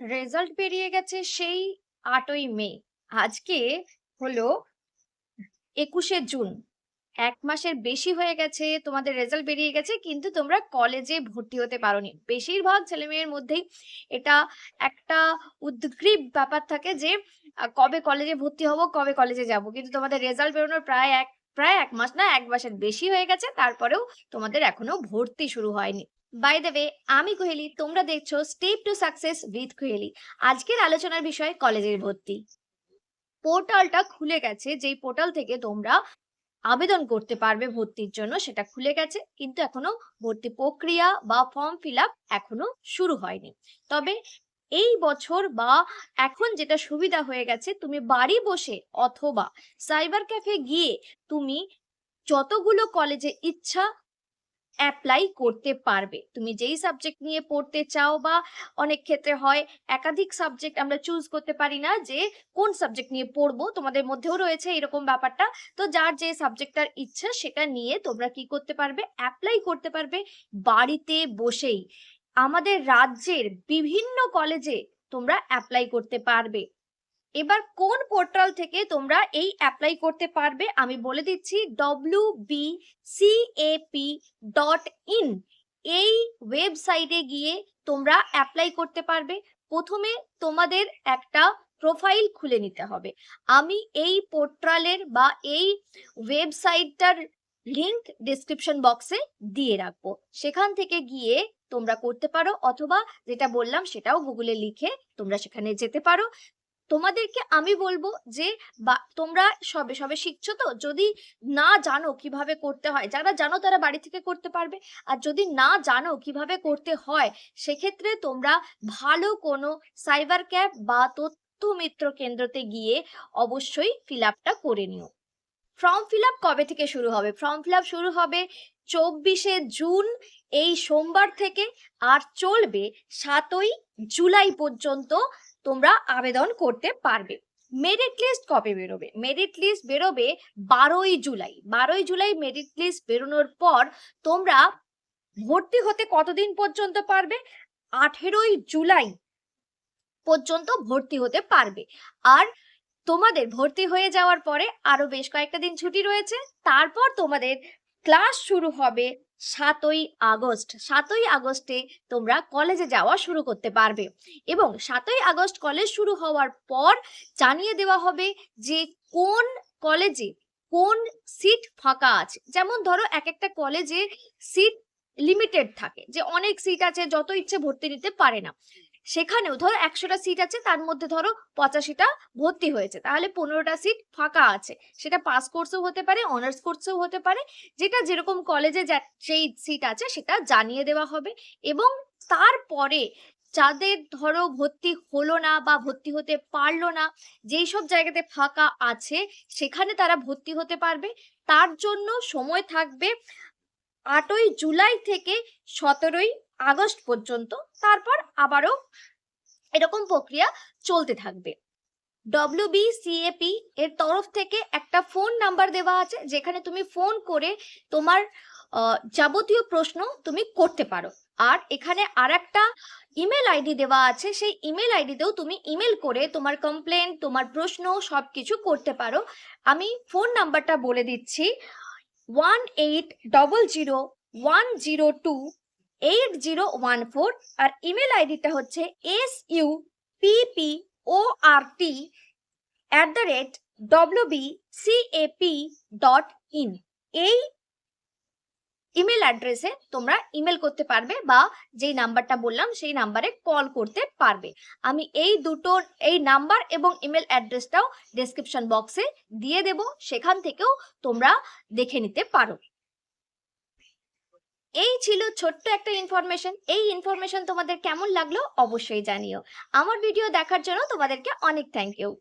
Result বেরিয়ে গেছে সেই ৮ই মে। আজকে হলো ২১শে জুন। ১ মাসের বেশি হয়ে গেছে তোমাদের রেজাল্ট বেরিয়ে গেছে কিন্তু তোমরা কলেজে ভর্তি হতে পারোনি। বেশিরভাগ ছেলেমেয়ের মধ্যেই এটা একটা উদগ্রীব ব্যাপার থাকে যে কবে কলেজে ভর্তি হব, কবে কলেজে যাব। কিন্তু তোমাদের রেজাল্ট বেরোনোর প্রায় ১ মাস না ১ মাসের বেশি হয়ে গেছে। তারপরেও তোমাদের এখনো ভর্তি শুরু হয়নি। বাই দ্য ওয়ে, আমি কোহেলি, তোমরা দেখছো step to success with Kohli. আজকের আলোচনার বিষয় কলেজের ভর্তি। পোর্টালটা খুলে গেছে, যেই পোর্টাল থেকে তোমরা আবেদন করতে পারবে ভর্তির জন্য, সেটা খুলে গেছে। কিন্তু এখনো ভর্তি প্রক্রিয়া বা ফর্ম ফিল আপ এখনো শুরু হয়নি। তবে এই বছর বা এখন যেটা সুবিধা হয়ে গেছে, তুমি বাড়ি বসে অথবা সাইবার ক্যাফে গিয়ে তুমি যতগুলো কলেজে ইচ্ছা অ্যাপ্লাই করতে পারবে। তুমি যেই সাবজেক্ট নিয়ে পড়তে চাও, বা অনেক ক্ষেত্রে হয় একাধিক সাবজেক্ট আমরা চুজ করতে পারি না যে কোন সাবজেক্ট নিয়ে পড়বো, তোমাদের মধ্যেও রয়েছে এরকম ব্যাপারটা। তো যার যে সাবজেক্টটার ইচ্ছা সেটা নিয়ে তোমরা কি করতে পারবে, অ্যাপ্লাই করতে পারবে বাড়িতে বসেই। আমাদের রাজ্যের বিভিন্ন কলেজে তোমরা অ্যাপ্লাই করতে পারবে। এবার কোন পোর্টাল থেকে তোমরা এই অ্যাপ্লাই করতে পারবে আমি বলে দিচ্ছি, wbcap.in এই ওয়েবসাইটে গিয়ে তোমরা অ্যাপ্লাই করতে পারবে। প্রথমে তোমাদের একটা প্রোফাইল খুলে নিতে হবে। আমি এই পোর্টালের বা এই ওয়েবসাইটটার লিংক ডেসক্রিপশন বক্সে দিয়ে রাখবো, সেখান থেকে গিয়ে তোমরা করতে পারো, অথবা যেটা বললাম সেটাও গুগলে লিখে তোমরা সেখানে যেতে পারো। তোমাদেরকে আমি বলবো যে তোমরা সবে সবে শিখছো, তো যদি না জানো কিভাবে করতে হয়, যারা জানো তারা বাড়ি থেকে করতে পারবে। আর যদি না জানো কিভাবে করতে হয়, সেক্ষেত্রে তোমরা ভালো কোনো সাইবার ক্যাফ বা তথ্য মিত্র কেন্দ্রতে গিয়ে অবশ্যই ফিল আপটা করে নিও। ফর্ম ফিল আপ কবে থেকে শুরু হবে? ফর্ম ফিল আপ শুরু হবে ২৪শে জুন এই সোমবার থেকে, আর চলবে ৭ই জুলাই পর্যন্ত তোমরা আবেদন করতে পারবে। মেরিট লিস্ট কবে বেরোবে? মেরিট লিস্ট বেরোবে ১২ই জুলাই। ১২ই জুলাই মেরিট লিস্ট বেরোনোর পর তোমরা ভর্তি হতে কতদিন পর্যন্ত পারবে? ১৮ই জুলাই পর্যন্ত ভর্তি হতে পারবে। আর তোমাদের ভর্তি হয়ে যাওয়ার পরে আরো বেশ কয়েকটা দিন ছুটি রয়েছে। তারপর তোমাদের ক্লাস শুরু হবে ৭ই আগস্ট। ৭ই আগস্টে তোমরা কলেজে যাওয়া শুরু করতে পারবে, এবং ৭ই আগস্ট কলেজ শুরু হওয়ার পর জানিয়ে দেওয়া হবে যে কোন কলেজে কোন সিট ফাঁকা আছে। যেমন ধরো এক একটা কলেজে সিট লিমিটেড থাকে, যে অনেক সিট আছে, যত ইচ্ছে ভর্তি নিতে পারে না। সেখানেও ধরো ১০০টা সিট আছে, তার মধ্যে ধরো ৮৫টা ভর্তি হয়েছে, তাহলে ১৫টা সিট ফাঁকা আছে। সেটা পাস কোর্সেও হতে পারে, অনার্স কোর্সেও হতে পারে, যেটা যেরকম কলেজে সেই সিট আছে সেটা জানিয়ে দেওয়া হবে। এবং তারপরে যাদের ধরো ভর্তি হলো না বা ভর্তি হতে পারলো না, যেই সব জায়গাতে ফাঁকা আছে সেখানে তারা ভর্তি হতে পারবে। তার জন্য সময় থাকবে ৮ই জুলাই থেকে ১৭ই আগস্ট পর্যন্ত। তারপর আবারও এরকম প্রক্রিয়া চলতে থাকবে। WBCAP এর তরফ থেকে একটা ফোন নাম্বার দেওয়া আছে, যেখানে তুমি ফোন করে তোমার যাবতীয় প্রশ্ন তুমি করতে পারো। আর এখানে আরেকটা ইমেল আইডি দেওয়া আছে, সেই ইমেল আইডিতেও তুমি ইমেল করে তোমার কমপ্লেন, তোমার প্রশ্ন সবকিছু করতে পারো। আমি ফোন নাম্বারটা বলে দিচ্ছি, 1800102814। আর ইমেল আইডিটা হচ্ছে support@wbcap.in। এই ইমেল অ্যাড্রেসে তোমরা ইমেল করতে পারবে, বা যেই নাম্বারটা বললাম সেই নাম্বারে কল করতে পারবে। আমি এই নাম্বার এবং ইমেল অ্যাড্রেসটাও ডেসক্রিপশন বক্সে দিয়ে দেব, সেখান থেকেও তোমরা দেখে নিতে পারো। এই ছিল ছোট্ট একটা ইনফরমেশন। এই ইনফরমেশন তোমাদের কেমন লাগলো অবশ্যই জানিও। আমার ভিডিও দেখার জন্য তোমাদেরকে অনেক থ্যাংক ইউ।